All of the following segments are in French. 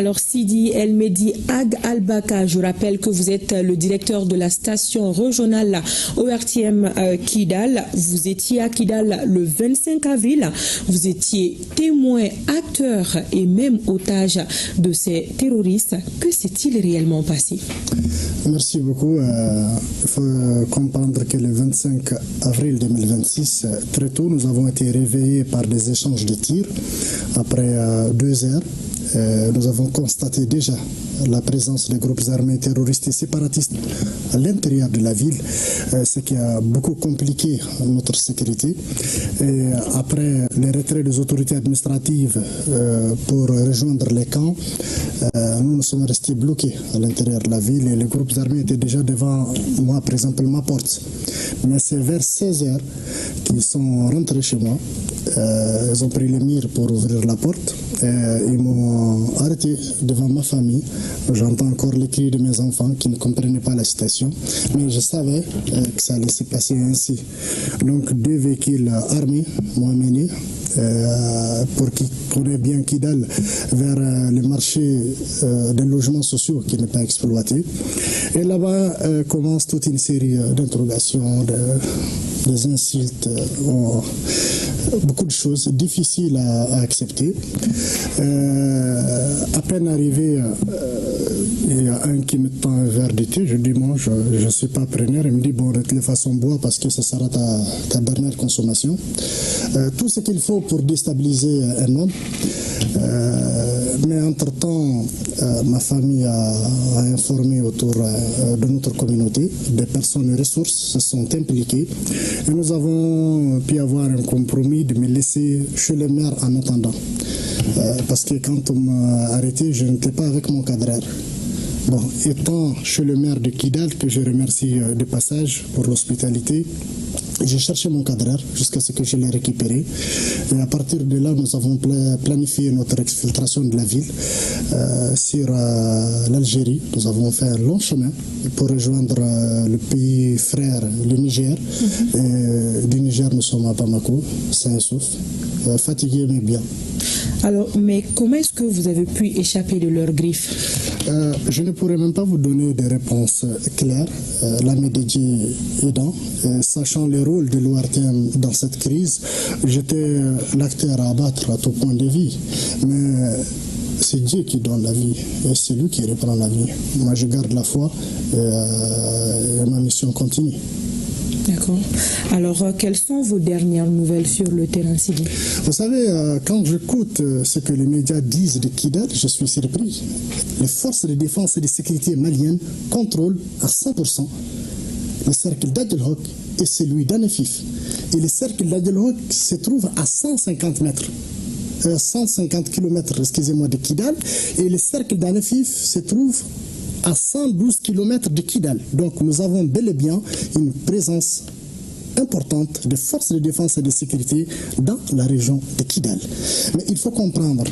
Alors Sidi El Mehdi Ag Albaka, je rappelle que vous êtes le directeur de la station régionale ORTM Kidal. Vous étiez à Kidal le 25 avril. Vous étiez témoin, acteur et même otage de ces terroristes. Que s'est-il réellement passé? Merci beaucoup. Il faut comprendre que le 25 avril 2026, très tôt, nous avons été réveillés par des échanges de tirs. Après 2 heures, nous avons constaté déjà la présence des groupes armés terroristes et séparatistes à l'intérieur de la ville, ce qui a beaucoup compliqué notre sécurité. Et après les retraits des autorités administratives pour rejoindre les camps, nous sommes restés bloqués à l'intérieur de la ville et les groupes armés étaient déjà devant moi, par exemple ma porte. Mais c'est vers 16 heures qu'ils sont rentrés chez moi. Ils ont pris le mire pour ouvrir la porte. Ils m'ont arrêté devant ma famille. J'entends encore les cris de mes enfants qui ne comprenaient pas la situation. Mais je savais que ça allait se passer ainsi. Donc 2 véhicules armés m'ont mené pour qui connaît bien Kidal vers le marché des logements sociaux qui n'est pas exploité. Et là-bas commence toute une série d'interrogations, des insultes, beaucoup de choses difficiles à accepter. À peine arrivé, il y a un qui me tend un verre de thé. Je dis, moi, je ne suis pas preneur. Il me dit, bon, de toute façon, bois parce que ça sera ta dernière consommation. Tout ce qu'il faut pour déstabiliser un homme. Mais entre-temps, ma famille a informé autour de notre communauté. Des personnes ressources se sont impliquées. Et nous avons pu avoir un compromis de me laisser chez le maire en attendant. Parce que quand on m'a arrêté, je n'étais pas avec mon cadreur. Bon, étant chez le maire de Kidal, que je remercie de passage pour l'hospitalité, j'ai cherché mon cadreur jusqu'à ce que je l'ai récupéré. Et à partir de là, nous avons planifié notre exfiltration de la ville sur l'Algérie. Nous avons fait un long chemin pour rejoindre le pays frère, le Niger. Et du Niger, nous sommes à Bamako, Saint-Souf, fatigués mais bien. Alors, mais comment est-ce que vous avez pu échapper de leurs griffes? Je ne pourrais même pas vous donner des réponses claires, la médiatie aidant, sachant le rôle de l'ORTM dans cette crise. J'étais l'acteur à abattre à tout point de vue, mais c'est Dieu qui donne la vie et c'est lui qui reprend la vie. Moi, je garde la foi et ma mission continue. D'accord. Alors, quelles sont vos dernières nouvelles sur le terrain civil? Vous savez, quand j'écoute ce que les médias disent de Kidal, je suis surpris. Les forces de défense et de sécurité maliennes contrôlent à 100% le cercle d'Adelhok et celui d'Anefif. Et le cercle d'Adelhok se trouve à 150 mètres. 150 km, excusez-moi, de Kidal. Et le cercle d'Anefif se trouve à 112 km de Kidal. Donc nous avons bel et bien une présence importante de forces de défense et de sécurité dans la région de Kidal. Mais il faut comprendre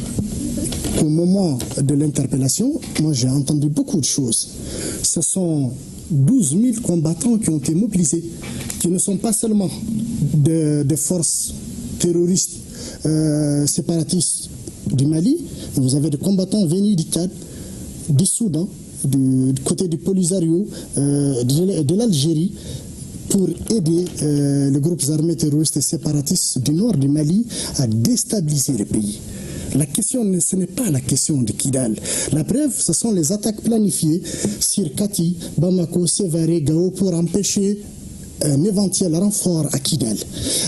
qu'au moment de l'interpellation, moi j'ai entendu beaucoup de choses. Ce sont 12 000 combattants qui ont été mobilisés, qui ne sont pas seulement des forces terroristes séparatistes du Mali. Vous avez des combattants venus du Tchad, du Soudan, du côté du Polisario, de l'Algérie, pour aider les groupes armés terroristes et séparatistes du nord du Mali à déstabiliser le pays. La question, ce n'est pas la question de Kidal. La preuve, ce sont les attaques planifiées sur Kati, Bamako, Sévaré, Gao pour empêcher un éventuel renfort à Kidal.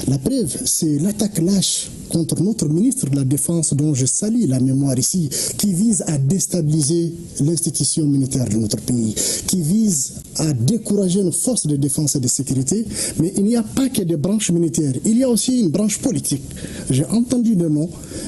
La preuve, c'est l'attaque lâche contre notre ministre de la Défense, dont je salue la mémoire ici, qui vise à déstabiliser l'institution militaire de notre pays, qui vise à décourager nos forces de défense et de sécurité. Mais il n'y a pas que des branches militaires, il y a aussi une branche politique. J'ai entendu le nom,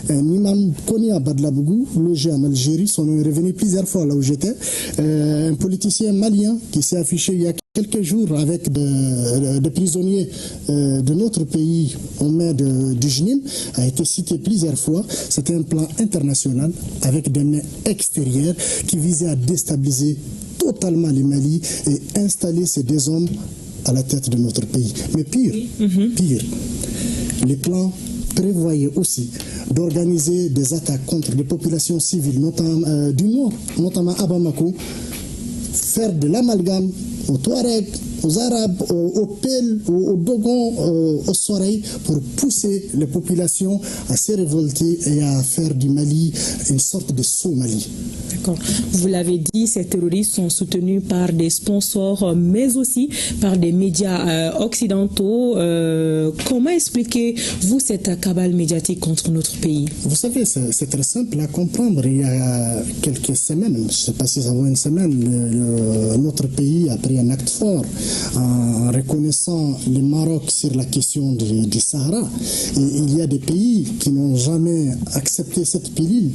un imam connu à Badlabougou, logé en Algérie, son nom est revenu plusieurs fois là où j'étais, un politicien malien qui s'est affiché il y a quelques jours avec des prisonniers de notre pays aux mains du JNIM, a été cité plusieurs fois. C'était un plan international avec des mains extérieures qui visait à déstabiliser totalement le Mali et installer ces 2 hommes à la tête de notre pays. Mais pire, les plans prévoyaient aussi d'organiser des attaques contre les populations civiles, notamment du nord, notamment à Bamako, faire de l'amalgame aux Touaregs, aux Arabes, aux Peuls, aux Dogons, aux Soreilles, pour pousser les populations à se révolter et à faire du Mali une sorte de Somalie. D'accord. Vous l'avez dit, ces terroristes sont soutenus par des sponsors, mais aussi par des médias occidentaux. Comment expliquez-vous cette cabale médiatique contre notre pays? Vous savez, c'est très simple à comprendre. Il y a quelques semaines, je ne sais pas si ça vaut une semaine, notre pays a pris un acte fort en reconnaissant le Maroc sur la question du Sahara. Et il y a des pays qui n'ont jamais accepté cette pilule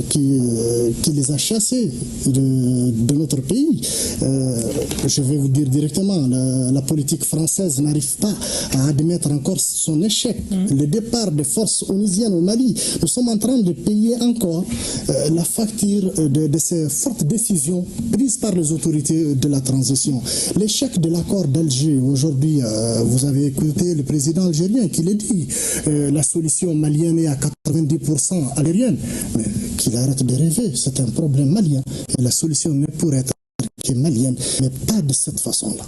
qui les a chassés de notre pays. Je vais vous dire directement, la politique française n'arrive pas à admettre encore son échec. Le départ des forces onusiennes au Mali, nous sommes en train de payer encore la facture de ces fortes décisions prises par les autorités de la transition. L'échec de l'accord d'Alger, aujourd'hui, vous avez écouté le président algérien qui l'a dit, la solution malienne est à 90% algérienne, mais qu'il arrête de rêver, c'est un problème malien, et la solution ne pourrait être que malienne, mais pas de cette façon-là.